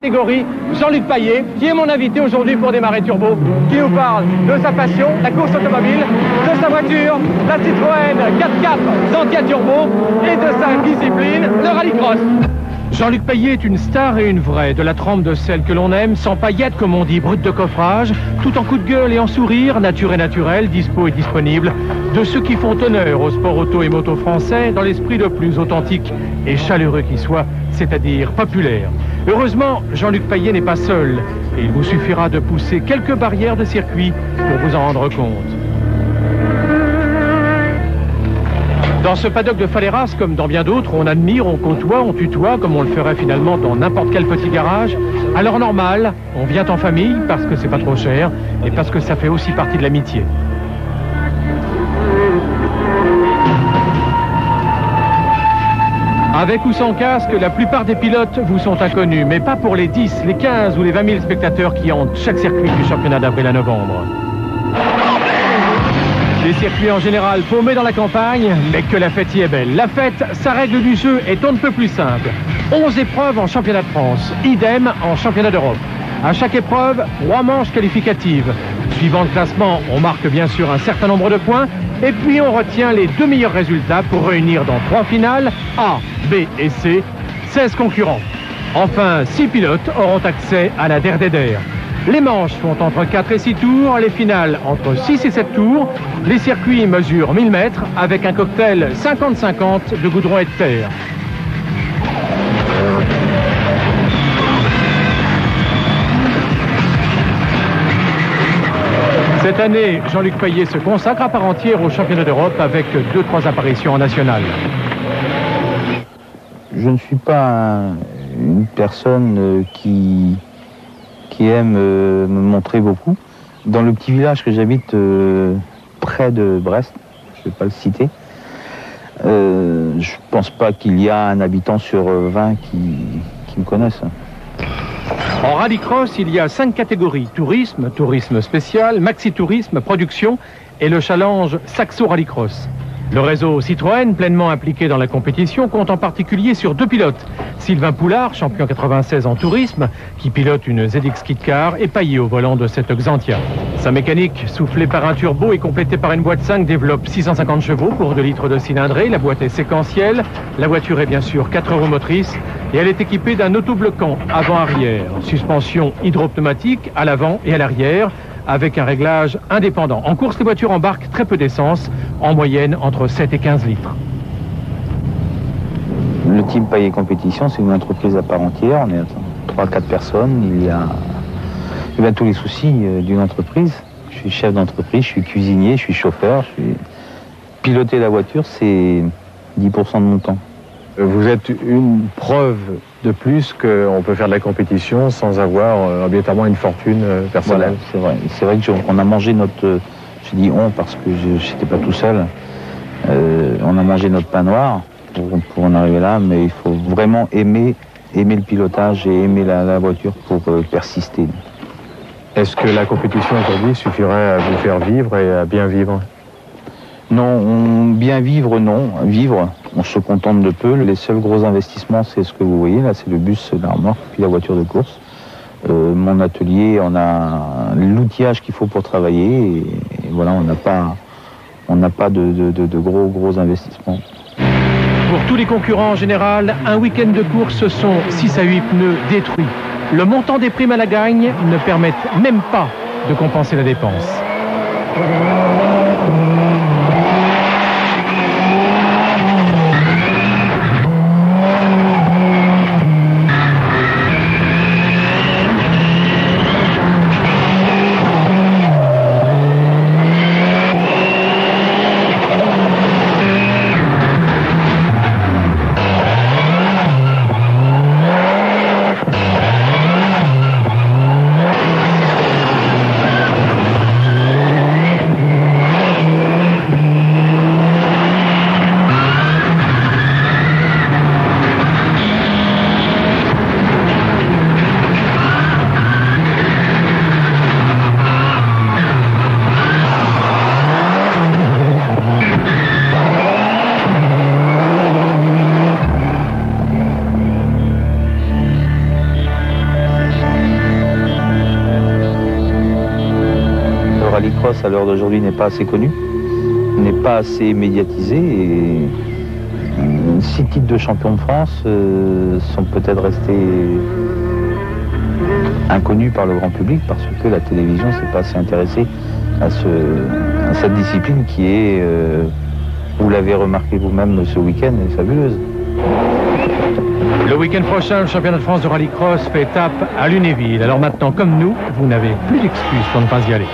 Catégorie, Jean-Luc Payet, qui est mon invité aujourd'hui pour Démarrer Turbo, qui nous parle de sa passion, la course automobile, de sa voiture, la Citroën 4x4 Xantia Turbo, et de sa discipline, le rallycross. Jean-Luc Payet est une star et une vraie, de la trempe de celle que l'on aime, sans paillettes comme on dit, brute de coffrage, tout en coup de gueule et en sourire, nature et naturel, dispo et disponible, de ceux qui font honneur au sport auto et moto français, dans l'esprit le plus authentique et chaleureux qui soit, c'est-à-dire populaire. Heureusement, Jean-Luc Payet n'est pas seul, et il vous suffira de pousser quelques barrières de circuit pour vous en rendre compte. Dans ce paddock de Faleras, comme dans bien d'autres, on admire, on côtoie, on tutoie, comme on le ferait finalement dans n'importe quel petit garage. À l'heure normale, on vient en famille, parce que c'est pas trop cher, et parce que ça fait aussi partie de l'amitié. Avec ou sans casque, la plupart des pilotes vous sont inconnus, mais pas pour les 10, les 15 ou les 20 000 spectateurs qui hantent chaque circuit du championnat d'avril à novembre. Les circuits en général paumés dans la campagne, mais que la fête y est belle. La fête, sa règle du jeu est on ne peut plus simple. 11 épreuves en championnat de France, idem en championnat d'Europe. À chaque épreuve, 3 manches qualificatives. Suivant le classement, on marque bien sûr un certain nombre de points, et puis on retient les 2 meilleurs résultats pour réunir dans 3 finales, A, B et C, 16 concurrents. Enfin, 6 pilotes auront accès à la Der des Der. Les manches font entre 4 et 6 tours, les finales entre 6 et 7 tours. Les circuits mesurent 1000 mètres avec un cocktail 50-50 de goudron et de terre. Cette année, Jean-Luc Payet se consacre à part entière au championnat d'Europe avec 2-3 apparitions en national. Je ne suis pas une personne qui aime me montrer beaucoup. Dans le petit village que j'habite près de Brest, je ne vais pas le citer, je ne pense pas qu'il y a un habitant sur 20 qui me connaisse. En rallycross, il y a 5 catégories. Tourisme, tourisme spécial, maxi-tourisme, production et le challenge Saxo Rallycross. Le réseau Citroën, pleinement impliqué dans la compétition, compte en particulier sur 2 pilotes. Sylvain Poulard, champion 96 en tourisme, qui pilote une ZX Kit-Car, et Payet au volant de cette Xantia. Sa mécanique, soufflée par un turbo et complétée par une boîte 5, développe 650 chevaux pour 2 litres de cylindrée. La boîte est séquentielle. La voiture est bien sûr 4 roues motrices et elle est équipée d'un autobloquant avant-arrière. Suspension hydropneumatique à l'avant et à l'arrière, avec un réglage indépendant. En course, les voitures embarquent très peu d'essence, en moyenne entre 7 et 15 litres. Le team Payet Compétition, c'est une entreprise à part entière. On est 3-4 personnes. Il y a tous les soucis d'une entreprise. Je suis chef d'entreprise, je suis cuisinier, je suis chauffeur. Piloter la voiture, c'est 10% de mon temps. Vous êtes une preuve de plus qu'on peut faire de la compétition sans avoir obligatoirement une fortune personnelle. Voilà, c'est vrai qu'on a mangé notre... Je dis on parce que je n'étais pas tout seul. On a mangé notre pain noir pour en arriver là, mais il faut vraiment aimer le pilotage et aimer la voiture pour persister. Est-ce que la compétition aujourd'hui suffirait à vous faire vivre et à bien vivre? Non, bien vivre, non. Vivre, on se contente de peu. Les seuls gros investissements, c'est ce que vous voyez là, c'est le bus, la remorque, puis la voiture de course. Mon atelier, on a l'outillage qu'il faut pour travailler, et voilà, on n'a pas de gros investissements. Pour tous les concurrents en général, un week-end de course, ce sont 6 à 8 pneus détruits. Le montant des primes à la gagne ne permet même pas de compenser la dépense. rallycross à l'heure d'aujourd'hui n'est pas assez connu, n'est pas assez médiatisé. Et 6 titres de champion de France sont peut-être restés inconnus par le grand public parce que la télévision ne s'est pas assez intéressée à cette discipline qui est, vous l'avez remarqué vous-même ce week-end, est fabuleuse. Le week-end prochain, le championnat de France de rallycross fait étape à Lunéville. Alors maintenant, comme nous, vous n'avez plus d'excuses pour ne pas y aller.